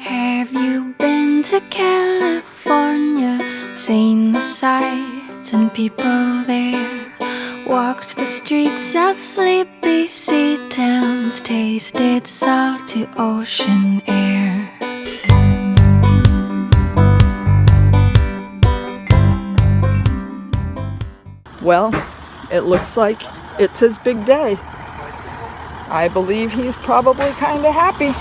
Have you been to California? Seen the sights and people there? Walked the streets of sleepy sea towns, tasted salty ocean air. Well, it looks like it's his big day. I believe he's probably kind of happy.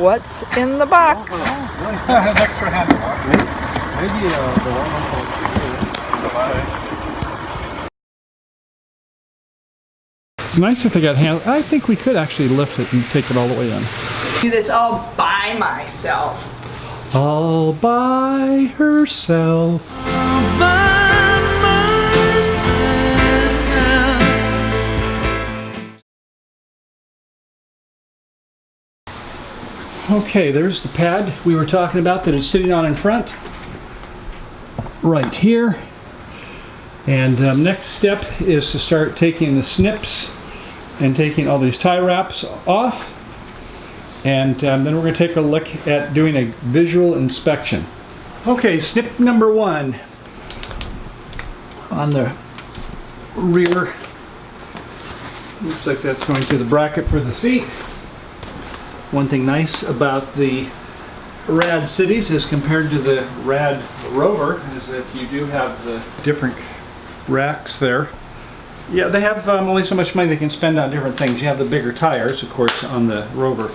What's in the box? An extra handle. Maybe the one. It's nice if they got handle. I think we could actually lift it and take it all the way in. It's all by myself. All by herself. Okay, there's the pad we were talking about that it's sitting on in front. Right here. And next step is to start taking the snips and taking all these tie wraps off. And then we're going to take a look at doing a visual inspection. Okay, snip number one on the rear. Looks like that's going to the bracket for the seat. One thing nice about the Rad Cities as compared to the Rad Rover is that you do have the different racks there. Yeah, they have only so much money they can spend on different things. You have the bigger tires, of course, on the Rover.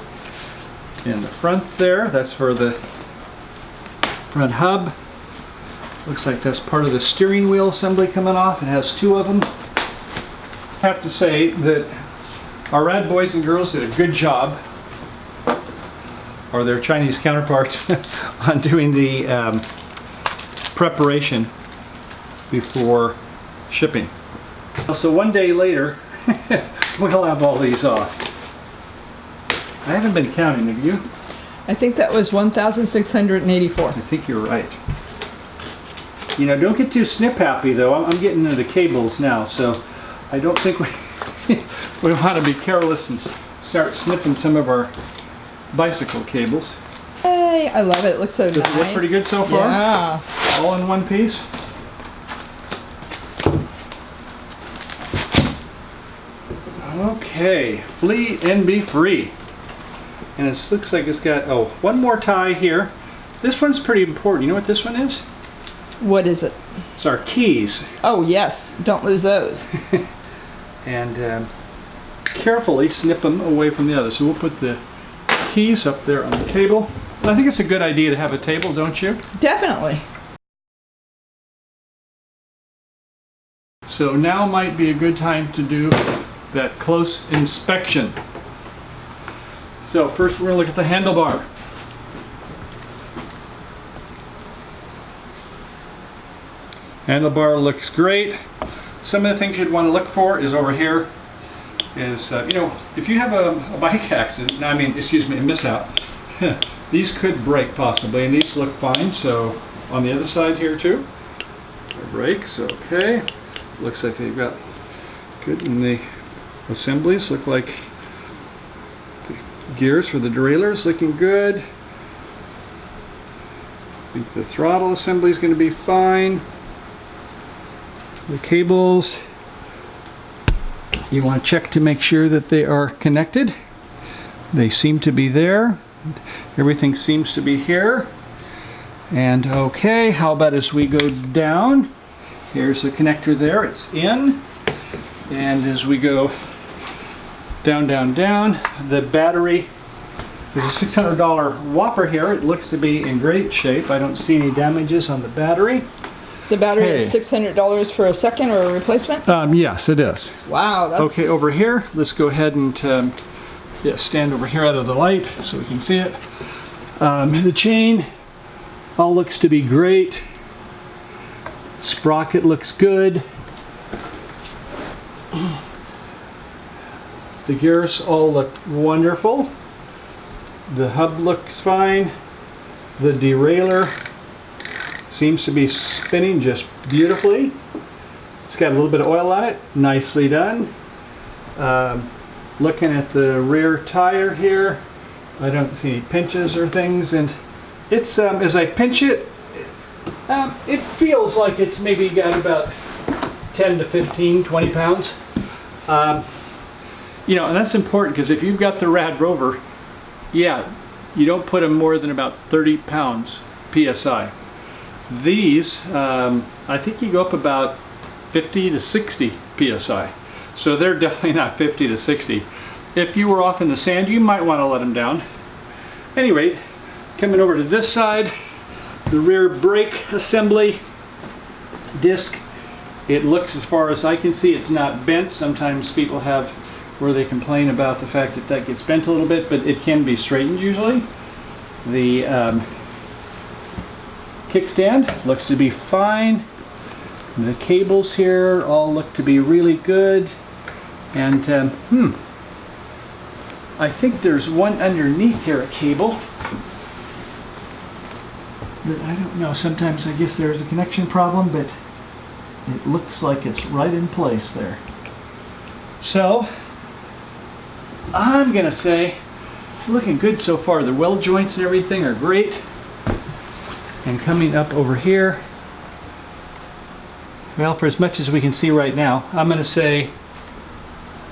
In the front there, that's for the front hub. Looks like that's part of the steering wheel assembly coming off. It has two of them. I have to say that our Rad boys and girls did a good job, or their Chinese counterparts, on doing the preparation before shipping. So one day later, we'll have all these off. I haven't been counting, have you? I think that was 1,684. I think you're right. You know, don't get too snip happy though. I'm getting into the cables now, so I don't think we want to be careless and start snipping some of our bicycle cables. Hey, I love it. It looks so nice. Does it look pretty good so far? Yeah. All in one piece. Okay, flee and be free. And it looks like it's got, oh, one more tie here. This one's pretty important. You know what this one is? What is it? It's our keys. Oh yes, don't lose those. And carefully snip them away from the other. So we'll put the keys up there on the table. I think it's a good idea to have a table, don't you? Definitely. So now might be a good time to do that close inspection. So first we're going to look at the handlebar. Handlebar looks great. Some of the things you'd want to look for is over here is, you know, if you have a bike accident, I mean, excuse me, a mishap, these could break possibly, and these look fine. So on the other side here too, the brakes, okay. Looks like they've got good, and the assemblies look like the gears for the derailleurs looking good. I think the throttle assembly is going to be fine. The cables, you want to check to make sure that they are connected. They seem to be there. Everything seems to be here. And okay, how about as we go down? Here's the connector there, it's in. And as we go down, down, down, the battery, there's a $600 Whopper here. It looks to be in great shape. I don't see any damages on the battery. The battery is $600 for a second or a replacement? Yes, it is. Wow. That's... Okay, over here, let's go ahead and yeah, stand over here out of the light so we can see it. The chain all looks to be great. Sprocket looks good. The gears all look wonderful. The hub looks fine. The derailleur seems to be spinning just beautifully. It's got a little bit of oil on it. Nicely done. Looking at the rear tire here, I don't see any pinches or things, and it's as I pinch it, it feels like it's maybe got about 10 to 15, 20 pounds. You know, and that's important because if you've got the Rad Rover, yeah, you don't put them more than about 30 pounds PSI. These, I think you go up about 50 to 60 PSI. So they're definitely not 50 to 60. If you were off in the sand, you might want to let them down. Anyway, coming over to this side, the rear brake assembly disc, it looks, as far as I can see, it's not bent. Sometimes people have where they complain about the fact that that gets bent a little bit, but it can be straightened usually. The kickstand looks to be fine. The cables here all look to be really good. And I think there's one underneath here, a cable. But I don't know, sometimes I guess there's a connection problem, but it looks like it's right in place there. So, I'm gonna say, looking good so far. The weld joints and everything are great. And coming up over here, well, for as much as we can see right now, I'm gonna say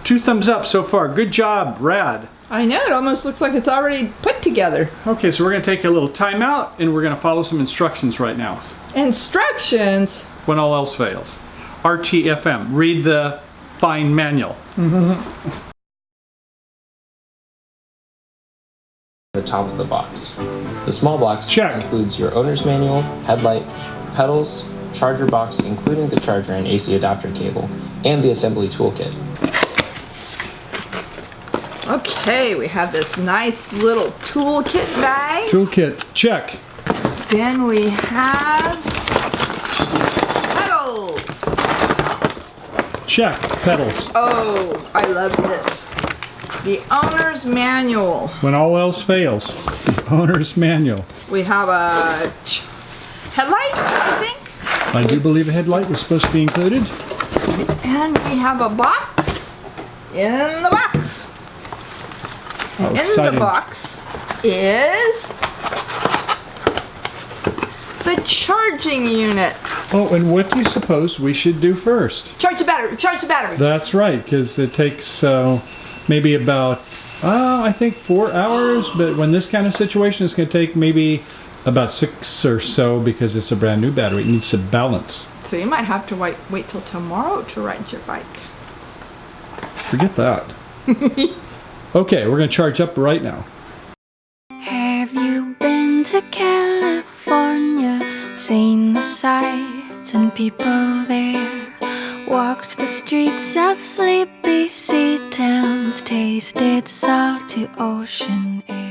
2 thumbs up so far. Good job, Rad. I know, it almost looks like it's already put together. Okay, so we're gonna take a little time out and we're gonna follow some instructions right now. Instructions? When all else fails. RTFM, read the fine manual. The top of the box. The small box Check. includes your owner's manual, headlight, pedals, charger box including the charger and AC adapter cable, and the assembly toolkit. Okay, we have this nice little toolkit bag. Toolkit, check. Then we have pedals. Check, pedals. Oh, I love this. The owner's manual. When all else fails, the owner's manual. We have a headlight, I think. I do believe a headlight was supposed to be included. And we have a box in the box. Oh, In exciting. the box is the charging unit. Oh, and what do you suppose we should do first? Charge the battery, charge the battery. That's right, because it takes maybe about, I think 4 hours, but when this kind of situation, it's going to take maybe about 6 or so because it's a brand new battery. It needs to balance. So you might have to wait till tomorrow to ride your bike. Forget that. Okay, we're going to charge up right now. Have you been to California? Seen the sights and people there? Walked the streets of sleepy sea towns? Tasted salty ocean air?